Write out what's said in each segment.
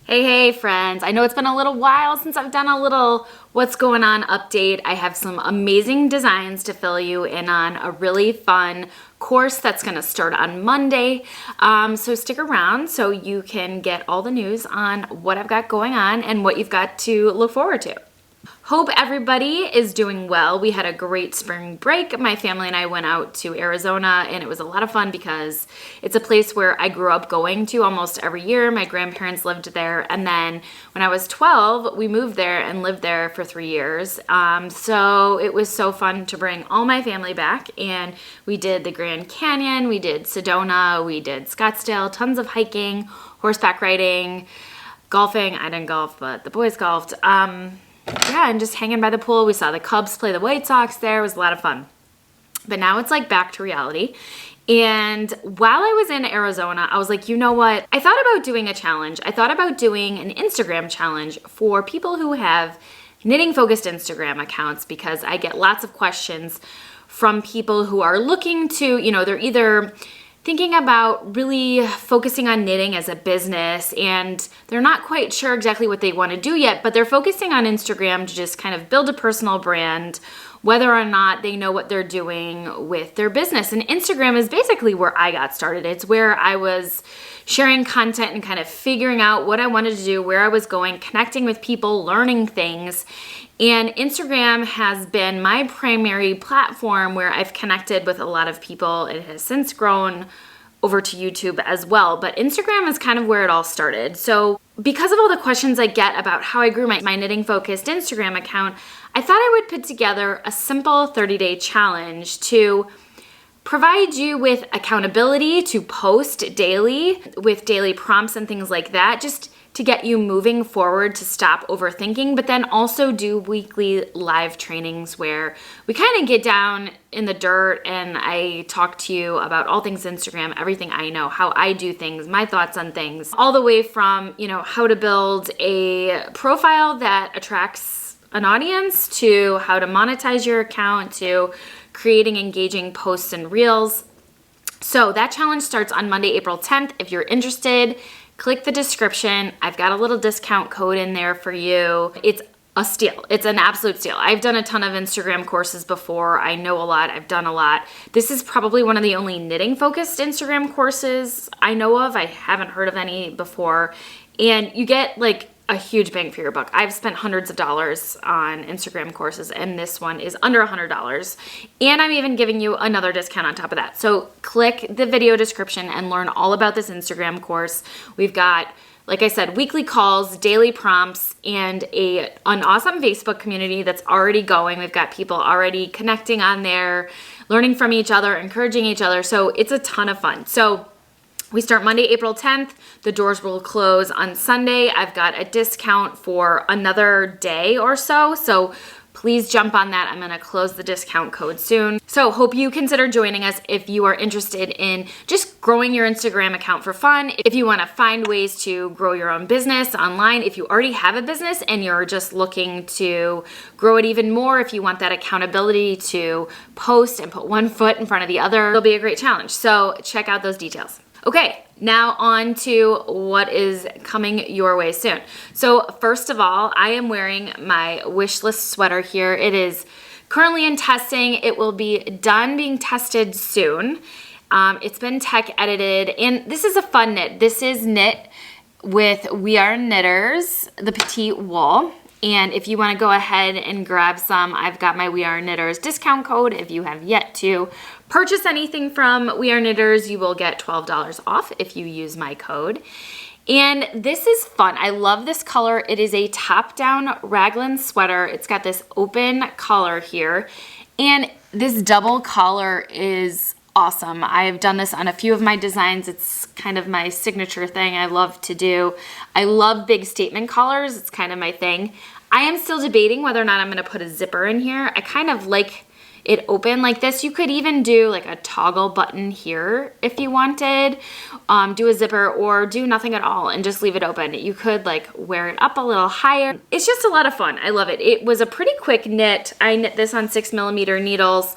Hey friends, I know it's been a little while since I've done a little what's going on update. I have some amazing designs to fill you in on a really fun course that's going to start on Monday. So stick around so you can get all the news on what I've got going on and what you've got to look forward to. Hope everybody is doing well. We had a great spring break. My family and I went out to Arizona and it was a lot of fun because it's a place where I grew up going to almost every year. My grandparents lived there, and then when I was 12, we moved there and lived there for 3 years. So it was so fun to bring all my family back, and we did the Grand Canyon, we did Sedona, we did Scottsdale, tons of hiking, horseback riding, golfing. I didn't golf, but the boys golfed. Yeah, and just hanging by the pool. We saw the Cubs play the White Sox there. It was a lot of fun. But now it's like back to reality. And while I was in Arizona, I was like, you know what? I thought about doing a challenge. I thought about doing an Instagram challenge for people who have knitting-focused Instagram accounts, because I get lots of questions from people who are looking to, they're either thinking about really focusing on knitting as a business, and they're not quite sure exactly what they want to do yet, but they're focusing on Instagram to just kind of build a personal brand, whether or not they know what they're doing with their business. And Instagram is basically where I got started. It's where I was sharing content and kind of figuring out what I wanted to do, where I was going, connecting with people, learning things. And Instagram has been my primary platform where I've connected with a lot of people. It has since grown over to YouTube as well, but Instagram is kind of where it all started. So because of all the questions I get about how I grew my knitting-focused Instagram account, I thought I would put together a simple 30-day challenge to provide you with accountability to post daily with daily prompts and things like that, just to get you moving forward, to stop overthinking, but then also do weekly live trainings where we kind of get down in the dirt and I talk to you about all things Instagram, everything I know, how I do things, my thoughts on things, all the way from, how to build a profile that attracts an audience, to how to monetize your account, to creating engaging posts and reels. So that challenge starts on Monday, April 10th. If you're interested, click the description. I've got a little discount code in there for you. It's a steal. It's an absolute steal. I've done a ton of Instagram courses before. I know a lot. I've done a lot. This is probably one of the only knitting-focused Instagram courses I know of. I haven't heard of any before. And you get like a huge bang for your buck. I've spent hundreds of dollars on Instagram courses, and this one is under $100. And I'm even giving you another discount on top of that. So click the video description and learn all about this Instagram course. We've got, like I said, weekly calls, daily prompts, and an awesome Facebook community that's already going. We've got people already connecting on there, learning from each other, encouraging each other. So it's a ton of fun. So we start Monday, April 10th. The doors will close on Sunday. I've got a discount for another day or so. So please jump on that. I'm going to close the discount code soon. So hope you consider joining us if you are interested in just growing your Instagram account for fun. If you want to find ways to grow your own business online, if you already have a business and you're just looking to grow it even more, if you want that accountability to post and put one foot in front of the other, it'll be a great challenge. So check out those details. Okay, now on to what is coming your way soon. So first of all, I am wearing my wishlist sweater here. It is currently in testing. It will be done being tested soon. It's been tech edited, and this is a fun knit. This is knit with We Are Knitters, the petite wool. And if you want to go ahead and grab some, I've got my We Are Knitters discount code. If you have yet to purchase anything from We Are Knitters, you will get $12 off if you use my code. And this is fun. I love this color. It is a top-down raglan sweater. It's got this open collar here. And this double collar is awesome. I've done this on a few of my designs. It's kind of my signature thing I love to do. I love big statement collars. It's kind of my thing. I am still debating whether or not I'm going to put a zipper in here. I kind of like it open like this. You could even do like a toggle button here if you wanted, do a zipper, or do nothing at all and just leave it open. You could like wear it up a little higher. It's just a lot of fun. I love it. It was a pretty quick knit. I knit this on 6mm needles.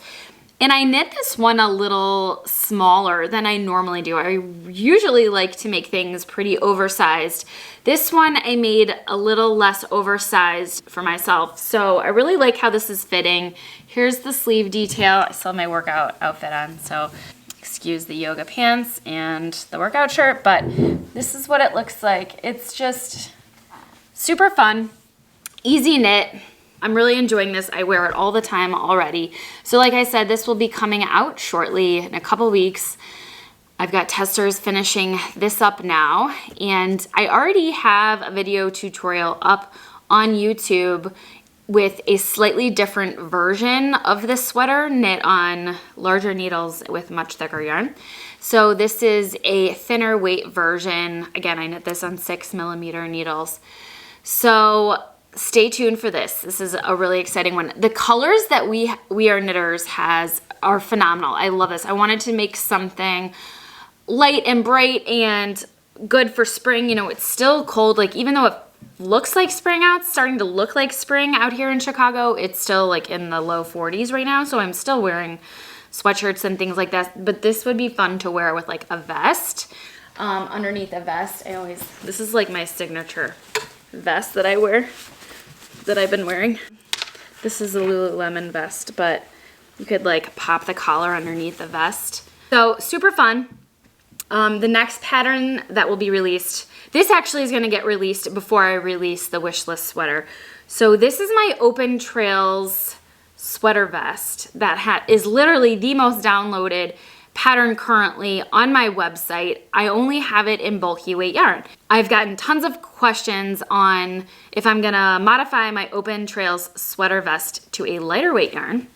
And I knit this one a little smaller than I normally do. I usually like to make things pretty oversized. This one I made a little less oversized for myself. So I really like how this is fitting. Here's the sleeve detail. I still have my workout outfit on, so excuse the yoga pants and the workout shirt, but this is what it looks like. It's just super fun, easy knit. I'm really enjoying this. I wear it all the time already. So like I said, this will be coming out shortly in a couple weeks. I've got testers finishing this up now, and I already have a video tutorial up on YouTube with a slightly different version of this sweater knit on larger needles with much thicker yarn. So this is a thinner weight version. Again, I knit this on 6mm needles. So stay tuned for this. This is a really exciting one. The colors that We Are Knitters has are phenomenal. I love this. I wanted to make something light and bright and good for spring. You know, it's still cold. Like, even though it looks like spring out, it's starting to look like spring out here in Chicago, it's still like in the low 40s right now. So I'm still wearing sweatshirts and things like that. But this would be fun to wear with like a vest. Underneath a vest, this is like my signature vest that I wear, that I've been wearing. This is a Lululemon vest, but you could like pop the collar underneath the vest. So super fun. The next pattern that will be released, this actually is going to get released before I release the wishlist sweater. So this is my Open Trails sweater vest that is literally the most downloaded pattern currently on my website. I only have it in bulky weight yarn. I've gotten tons of questions on if I'm gonna modify my Open Trails sweater vest to a lighter weight yarn.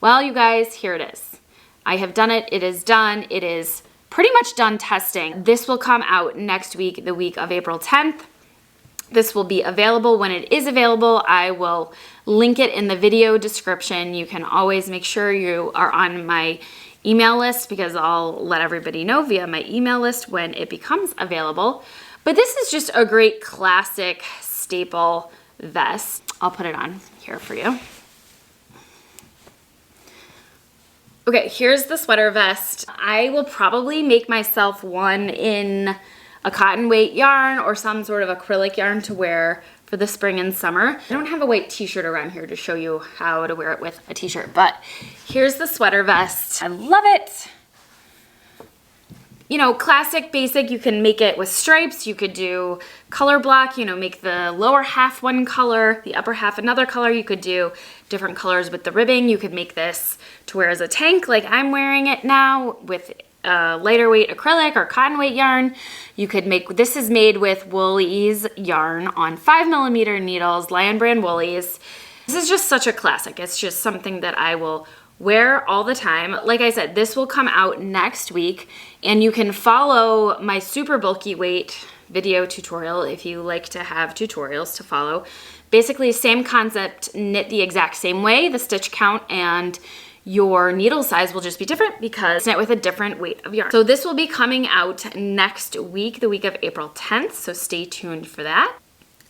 Well, you guys, here it is. I have done it. It is done. It is pretty much done testing. This will come out next week, the week of April 10th. This will be available when it is available. I will link it in the video description. You can always make sure you are on my email list, because I'll let everybody know via my email list when it becomes available. But this is just a great classic staple vest. I'll put it on here for you. Okay, here's the sweater vest. I will probably make myself one in a cotton weight yarn or some sort of acrylic yarn to wear for the spring and summer. I don't have a white t-shirt around here to show you how to wear it with a t-shirt, but here's the sweater vest. I love it. You know, classic, basic. You can make it with stripes. You could do color block, you know, make the lower half one color, the upper half another color. You could do different colors with the ribbing. You could make this to wear as a tank like I'm wearing it now with lighter weight acrylic or cotton weight yarn. You could make, this is made with Woolies yarn on 5mm needles, Lion Brand Woolies. This is just such a classic. It's just something that I will wear all the time. Like I said, this will come out next week, and you can follow my super bulky weight video tutorial if you like to have tutorials to follow. Basically, same concept, knit the exact same way. The stitch count and your needle size will just be different because it's knit with a different weight of yarn. So this will be coming out next week, the week of April 10th, so stay tuned for that.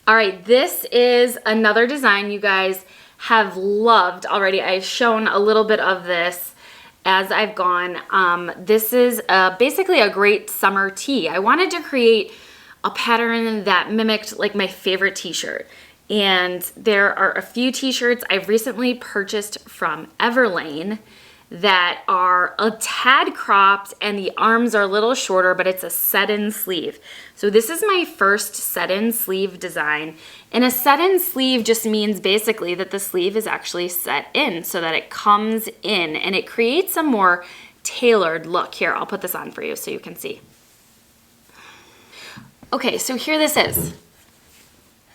All right, this is another design you guys have loved already. I've shown a little bit of this as I've gone. This is basically a great summer tee. I wanted to create a pattern that mimicked like my favorite t-shirt. And there are a few t-shirts I've recently purchased from Everlane that are a tad cropped and the arms are a little shorter, but it's a set-in sleeve. So this is my first set-in sleeve design. And a set-in sleeve just means basically that the sleeve is actually set in so that it comes in and it creates a more tailored look. Here, I'll put this on for you so you can see. Okay, so here this is.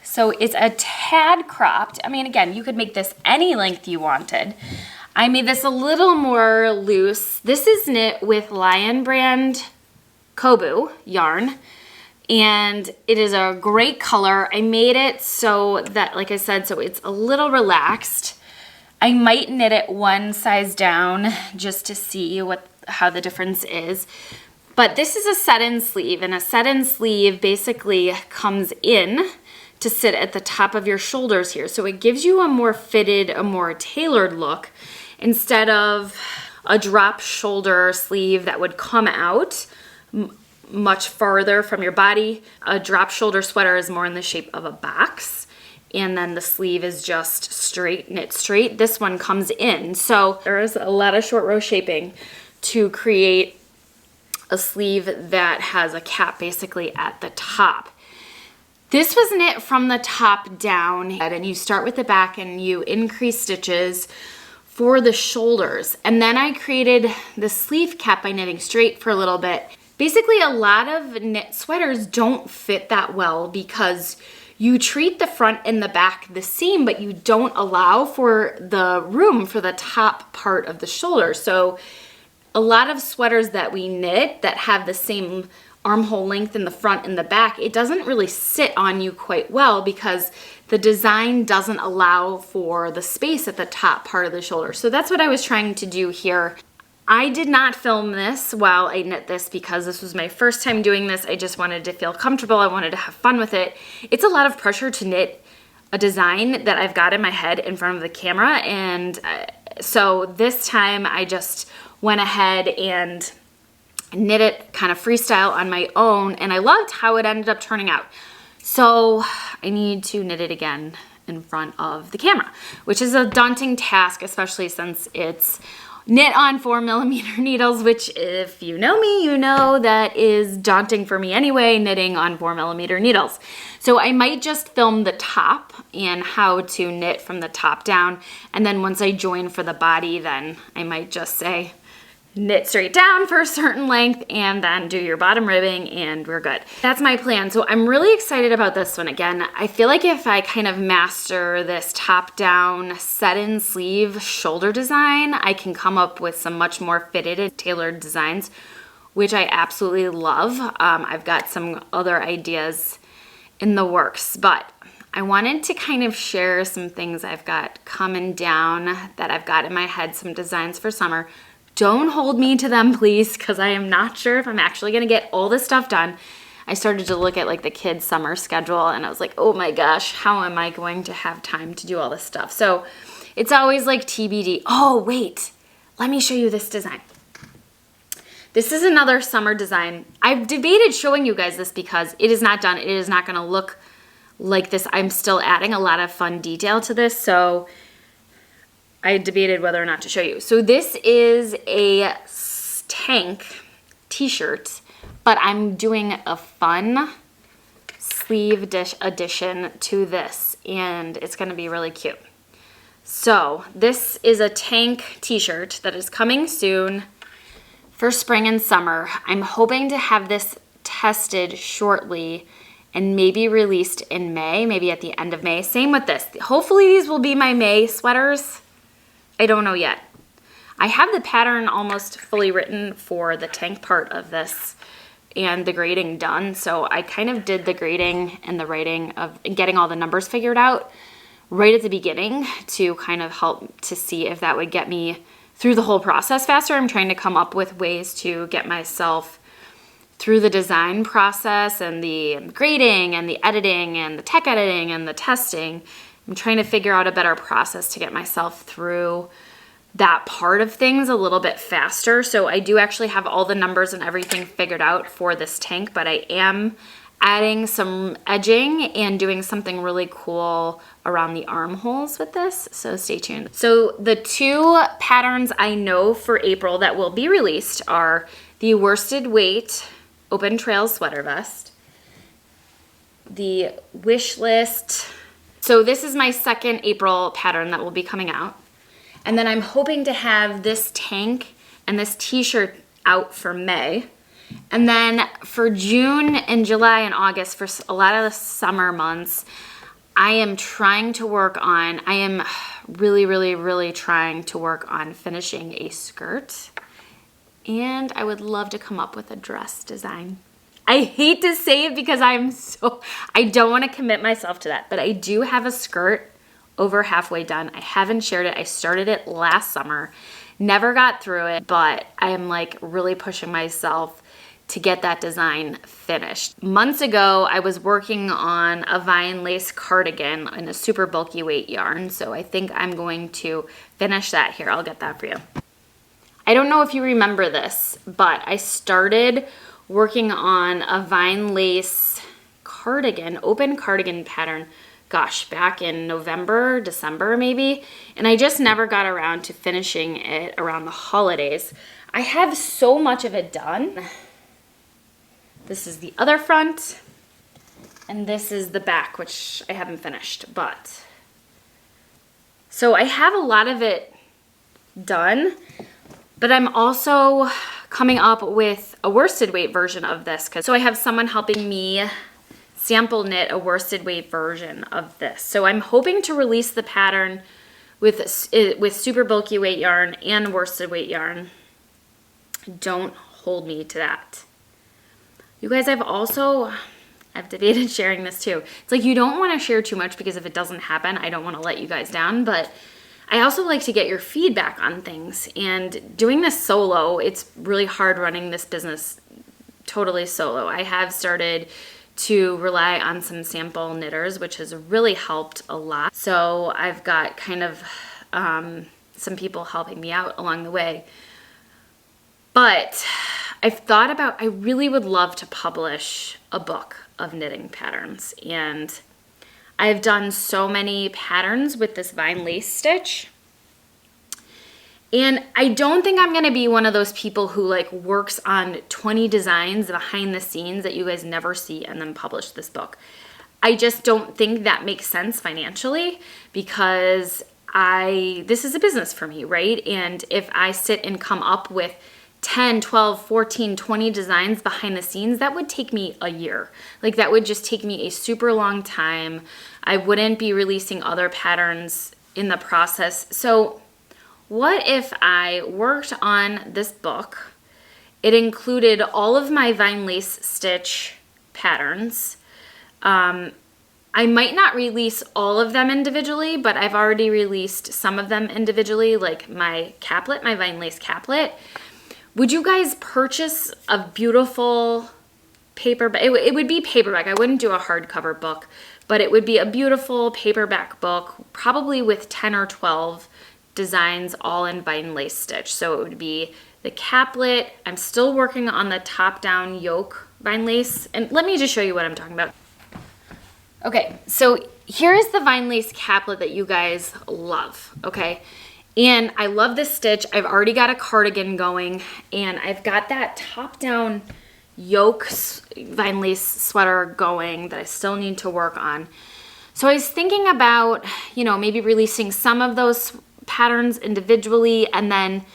So it's a tad cropped. I mean, again, you could make this any length you wanted. I made this a little more loose. This is knit with Lion Brand Kobu yarn, and it is a great color. I made it so that, like I said, so it's a little relaxed. I might knit it one size down just to see how the difference is. But this is a set-in sleeve, and a set-in sleeve basically comes in to sit at the top of your shoulders here. So it gives you a more fitted, a more tailored look instead of a drop shoulder sleeve that would come out much farther from your body. A drop shoulder sweater is more in the shape of a box, and then the sleeve is just straight, knit straight. This one comes in. So there is a lot of short row shaping to create a sleeve that has a cap basically at the top. This was knit from the top down, and you start with the back and you increase stitches for the shoulders. And then I created the sleeve cap by knitting straight for a little bit. Basically, a lot of knit sweaters don't fit that well because you treat the front and the back the same, but you don't allow for the room for the top part of the shoulder. So a lot of sweaters that we knit that have the same armhole length in the front and the back, it doesn't really sit on you quite well because the design doesn't allow for the space at the top part of the shoulder. So that's what I was trying to do here. I did not film this while I knit this because this was my first time doing this. I just wanted to feel comfortable. I wanted to have fun with it. It's a lot of pressure to knit a design that I've got in my head in front of the camera. And so this time I just went ahead and knit it kind of freestyle on my own. And I loved how it ended up turning out. So I need to knit it again in front of the camera, which is a daunting task, especially since it's knit on 4mm needles, which if you know me, you know that is daunting for me anyway, knitting on 4mm needles. So I might just film the top and how to knit from the top down. And then once I join for the body, then I might just say, knit straight down for a certain length and then do your bottom ribbing and we're good. That's my plan. So I'm really excited about this one. Again, I feel like if I kind of master this top down set in sleeve shoulder design, I can come up with some much more fitted and tailored designs, which I absolutely love. I've got some other ideas in the works, but I wanted to kind of share some things I've got coming down that I've got in my head, some designs for summer. Don't hold me to them, please, because I am not sure if I'm actually going to get all this stuff done. I started to look at like the kids' summer schedule and I was like, oh my gosh, how am I going to have time to do all this stuff? So it's always like TBD. Oh, wait, let me show you this design. This is another summer design. I've debated showing you guys this because it is not done. It is not going to look like this. I'm still adding a lot of fun detail to this, so I debated whether or not to show you. So this is a tank t-shirt, but I'm doing a fun sleeve addition to this, and it's gonna be really cute. So this is a tank t-shirt that is coming soon for spring and summer. I'm hoping to have this tested shortly and maybe released in May, maybe at the end of May. Same with this. Hopefully these will be my May sweaters. I don't know yet. I have the pattern almost fully written for the tank part of this and the grading done. So I kind of did the grading and the writing of getting all the numbers figured out right at the beginning to kind of help to see if that would get me through the whole process faster. I'm trying to come up with ways to get myself through the design process and the grading and the editing and the tech editing and the testing. I'm trying to figure out a better process to get myself through that part of things a little bit faster. So I do actually have all the numbers and everything figured out for this tank, but I am adding some edging and doing something really cool around the armholes with this, so stay tuned. So the two patterns I know for April that will be released are the worsted weight open trail sweater vest, the wish list. So this is my second April pattern that will be coming out. And then I'm hoping to have this tank and this t-shirt out for May. And then for June and July and August, for a lot of the summer months, I am trying to work on, I am really trying to work on finishing a skirt. And I would love to come up with a dress design. I hate to say it because I don't want to commit myself to that, but I do have a skirt over halfway done. I haven't shared it. I started it last summer, never got through it, but I am like really pushing myself to get that design finished. Months ago, I was working on a vine lace cardigan in a super bulky weight yarn, so I think I'm going to finish that here. I'll get that for you. I don't know if you remember this, but I started working on a vine lace cardigan, open cardigan pattern, gosh, back in November, December maybe, and I just never got around to finishing it around the holidays. I have so much of it done. This is the other front, and this is the back, which I haven't finished, but. So I have a lot of it done, but I'm also coming up with a worsted weight version of this. So I have someone helping me sample knit a worsted weight version of this. So I'm hoping to release the pattern with super bulky weight yarn and worsted weight yarn. Don't hold me to that. You guys, I've debated sharing this too. It's like you don't want to share too much because if it doesn't happen, I don't want to let you guys down, but I also like to get your feedback on things. And doing this solo, it's really hard running this business totally solo. I have started to rely on some sample knitters, which has really helped a lot. So I've got kind of some people helping me out along the way. But I've thought about, I really would love to publish a book of knitting patterns. And I've done so many patterns with this vine lace stitch. And I don't think I'm gonna be one of those people who like works on 20 designs behind the scenes that you guys never see and then publish this book. I just don't think that makes sense financially because this is a business for me, right? And if I sit and come up with 10, 12, 14, 20 designs behind the scenes, that would take me a year. Like that would just take me a super long time. I wouldn't be releasing other patterns in the process. So what if I worked on this book? It included all of my vine lace stitch patterns. I might not release all of them individually, but I've already released some of them individually, like my caplet, my vine lace caplet. Would you guys purchase a beautiful paperback? It would be paperback. I wouldn't do a hardcover book, but it would be a beautiful paperback book, probably with 10 or 12 designs all in vine lace stitch. So it would be the caplet. I'm still working on the top down yoke vine lace. And let me just show you what I'm talking about. Okay, so here's the vine lace caplet that you guys love, okay? And I love this stitch. I've already got a cardigan going and I've got that top down yoke vine lace sweater going that I still need to work on. So I was thinking about, maybe releasing some of those patterns individually and then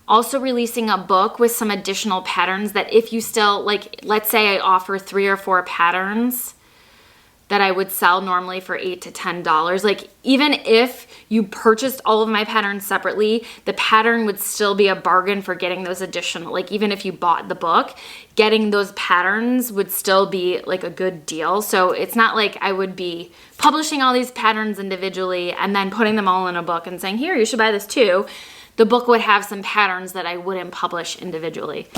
also releasing a book with some additional patterns that if you still, like, let's say I offer 3 or 4 patterns that I would sell normally for $8 to $10. Like even if you purchased all of my patterns separately, the pattern would still be a bargain for getting those additional, like even if you bought the book, getting those patterns would still be like a good deal. So it's not like I would be publishing all these patterns individually and then putting them all in a book and saying, here, you should buy this too. The book would have some patterns that I wouldn't publish individually.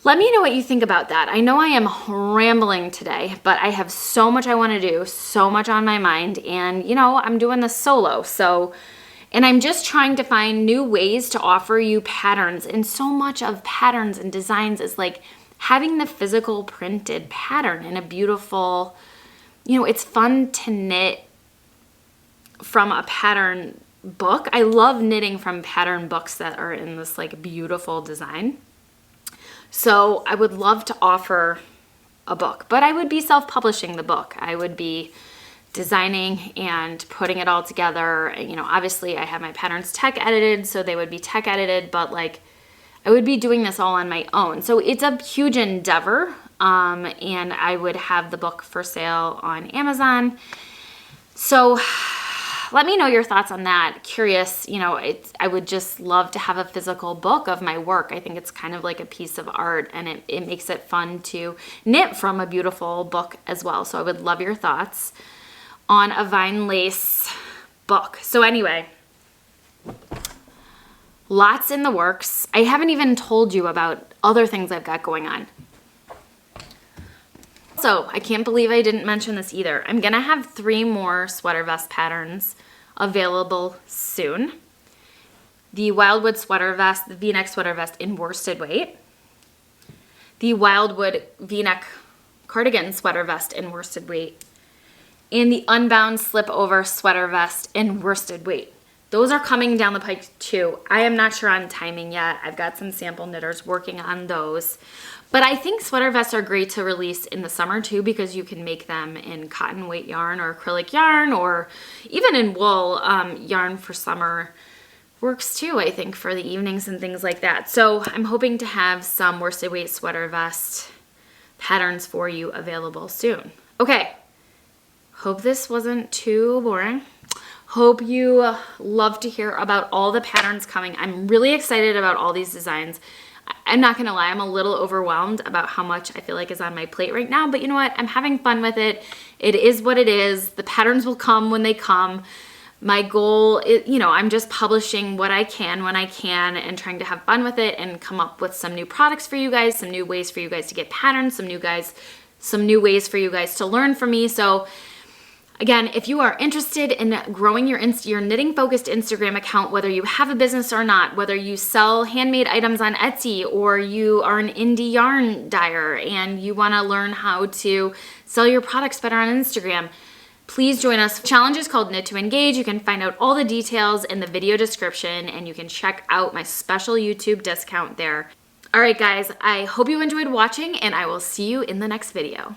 Let me know what you think about that. I know I am rambling today, but I have so much I want to do, so much on my mind, and I'm doing this solo. And I'm just trying to find new ways to offer you patterns. And so much of patterns and designs is like having the physical printed pattern in a beautiful, it's fun to knit from a pattern book. I love knitting from pattern books that are in this like beautiful design. So I would love to offer a book, but I would be self-publishing the book. I would be designing and putting it all together. Obviously I have my patterns tech edited, so they would be tech edited, but like I would be doing this all on my own. So it's a huge endeavor, and I would have the book for sale on Amazon. So let me know your thoughts on that. Curious, I would just love to have a physical book of my work. I think it's kind of like a piece of art, and it makes it fun to knit from a beautiful book as well. So I would love your thoughts on a vine lace book. So anyway, lots in the works. I haven't even told you about other things I've got going on. So I can't believe I didn't mention this either. I'm gonna have 3 more sweater vest patterns available soon. the Wildwood sweater vest, the V-neck sweater vest in worsted weight, the Wildwood V-neck cardigan sweater vest in worsted weight, and the Unbound slip over sweater vest in worsted weight. Those are coming down the pike too. I am not sure on timing yet. I've got some sample knitters working on those. But I think sweater vests are great to release in the summer too, because you can make them in cotton weight yarn or acrylic yarn, or even in wool yarn for summer works too, I think, for the evenings and things like that. So I'm hoping to have some worsted weight sweater vest patterns for you available soon. Okay, hope this wasn't too boring. Hope you love to hear about all the patterns coming. I'm really excited about all these designs. I'm not gonna lie, I'm a little overwhelmed about how much I feel like is on my plate right now, but you know what? I'm having fun with it. It is what it is. The patterns will come when they come. My goal is, you know, I'm just publishing what I can when I can and trying to have fun with it and come up with some new products for you guys, some new ways for you guys to get patterns, some new ways for you guys to learn from me. So again, if you are interested in growing your knitting focused Instagram account, whether you have a business or not, whether you sell handmade items on Etsy or you are an indie yarn dyer and you want to learn how to sell your products better on Instagram, please join us. The challenge is called Knit to Engage. You can find out all the details in the video description and you can check out my special YouTube discount there. All right, guys, I hope you enjoyed watching and I will see you in the next video.